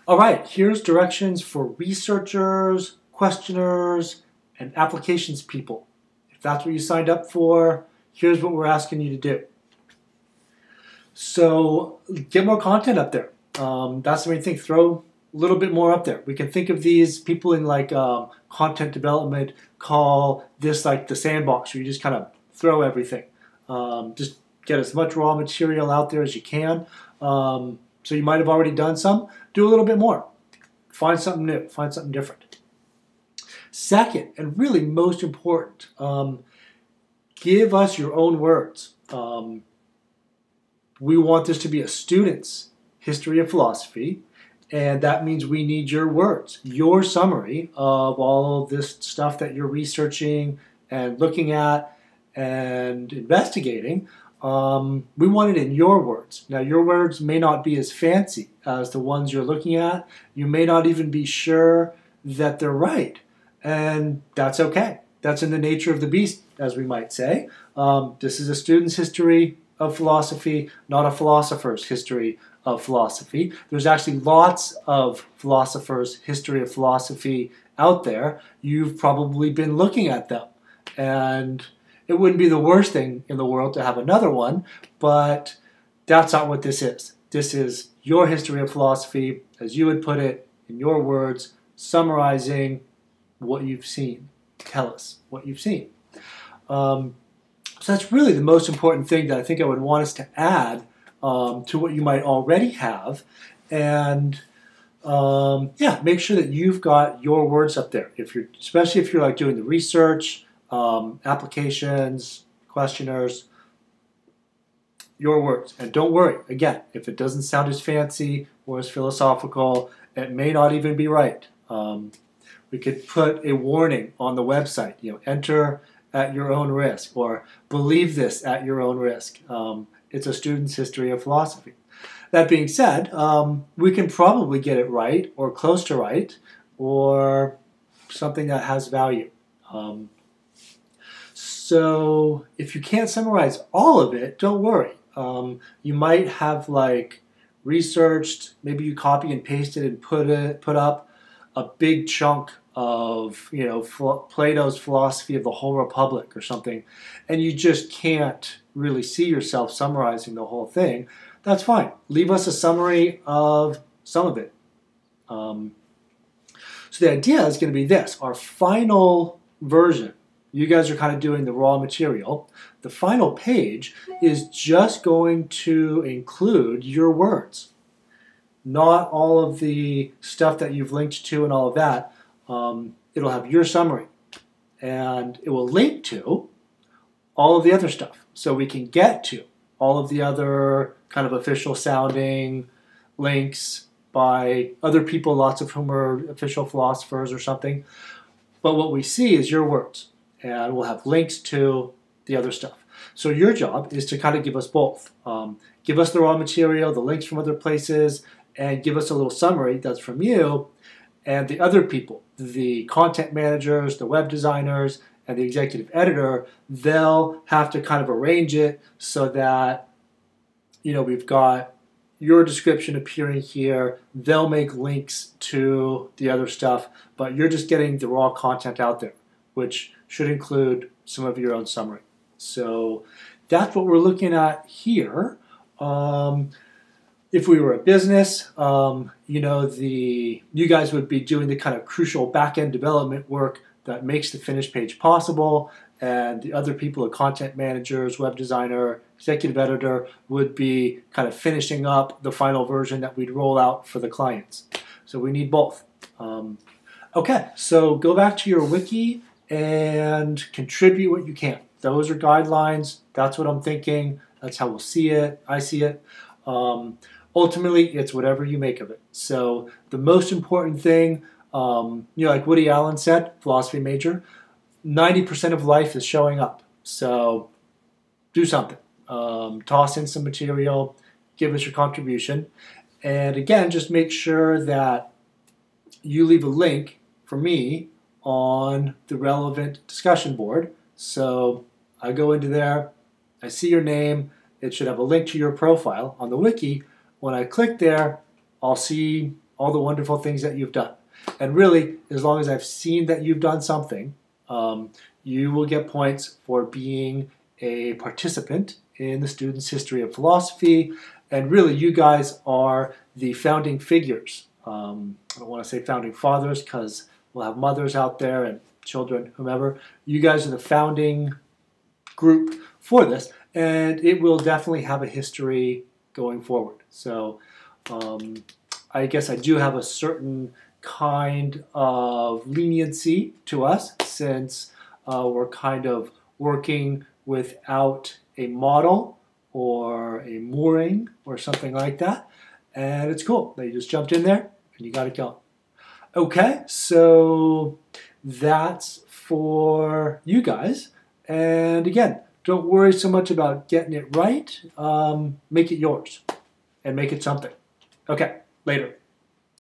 All right, here's directions for researchers, questioners, and applications people. If that's what you signed up for, here's what we're asking you to do. So get more content up there. That's the main thing. Throw a little bit more up there. We can think of these people in like content development call this like the sandbox where you just kind of throw everything. Just get as much raw material out there as you can. So you might have already done some. Do a little bit more. Find something new. Find something different. Second, and really most important, give us your own words. We want this to be a student's history of philosophy, and that means we need your words, your summary of all of this stuff that you're researching and looking at and investigating. We want it in your words. Now, your words may not be as fancy as the ones you're looking at. You may not even be sure that they're right, and that's okay. That's in the nature of the beast, as we might say. This is a student's history of philosophy, not a philosopher's history of philosophy. There's actually lots of philosophers' history of philosophy out there. You've probably been looking at them, and it wouldn't be the worst thing in the world to have another one, but that's not what this is. This is your history of philosophy, as you would put it, in your words, summarizing what you've seen. Tell us what you've seen. So that's really the most important thing that I think I would want us to add to what you might already have. And yeah, make sure that you've got your words up there. Especially if you're like doing the research, applications, questionnaires, your words. And don't worry, again, if it doesn't sound as fancy or as philosophical, it may not even be right. We could put a warning on the website, enter at your own risk, or believe this at your own risk. It's a student's history of philosophy. That being said, we can probably get it right, or close to right, or something that has value. So if you can't summarize all of it, don't worry. You might have like researched, maybe you copy and pasted and put up a big chunk of Plato's philosophy of the whole Republic or something, and you just can't really see yourself summarizing the whole thing. That's fine. Leave us a summary of some of it. So the idea is going to be this. Our final version, you guys are kind of doing the raw material. The final page is just going to include your words. Not all of the stuff that you've linked to and all of that. It'll have your summary, and it will link to all of the other stuff. So we can get to all of the other kind of official sounding links by other people, lots of whom are official philosophers or something. But what we see is your words, and we'll have links to the other stuff. So your job is to kind of give us both. Give us the raw material, the links from other places, and give us a little summary that's from you. And the other people, the content managers, the web designers, and the executive editor, they'll have to kind of arrange it so that we've got your description appearing here. They'll make links to the other stuff, but you're just getting the raw content out there, which should include some of your own summary. So that's what we're looking at here. If we were a business, you guys would be doing the kind of crucial back-end development work that makes the finished page possible, and the other people, the content managers, web designer, executive editor, would be kind of finishing up the final version that we'd roll out for the clients. So we need both. Okay, so go back to your wiki and contribute what you can. Those are guidelines. That's what I'm thinking. That's how we'll see it. I see it. Ultimately, it's whatever you make of it. So the most important thing, like Woody Allen said, philosophy major, 90% of life is showing up. So do something. Toss in some material, give us your contribution. And again, just make sure that you leave a link for me on the relevant discussion board. So I go into there, I see your name, it should have a link to your profile on the wiki. When I click there, I'll see all the wonderful things that you've done. And really, as long as I've seen that you've done something, you will get points for being a participant in the Students' History of Philosophy. And really, you guys are the founding figures. I don't want to say founding fathers because we'll have mothers out there and children, whomever. You guys are the founding group for this, and it will definitely have a history going forward. So I guess I do have a certain kind of leniency to us since we're kind of working without a model or a mooring or something like that. And it's cool. They just jumped in there and you got it going. Okay, so that's for you guys. And again, don't worry so much about getting it right. Make it yours and make it something. Okay, later.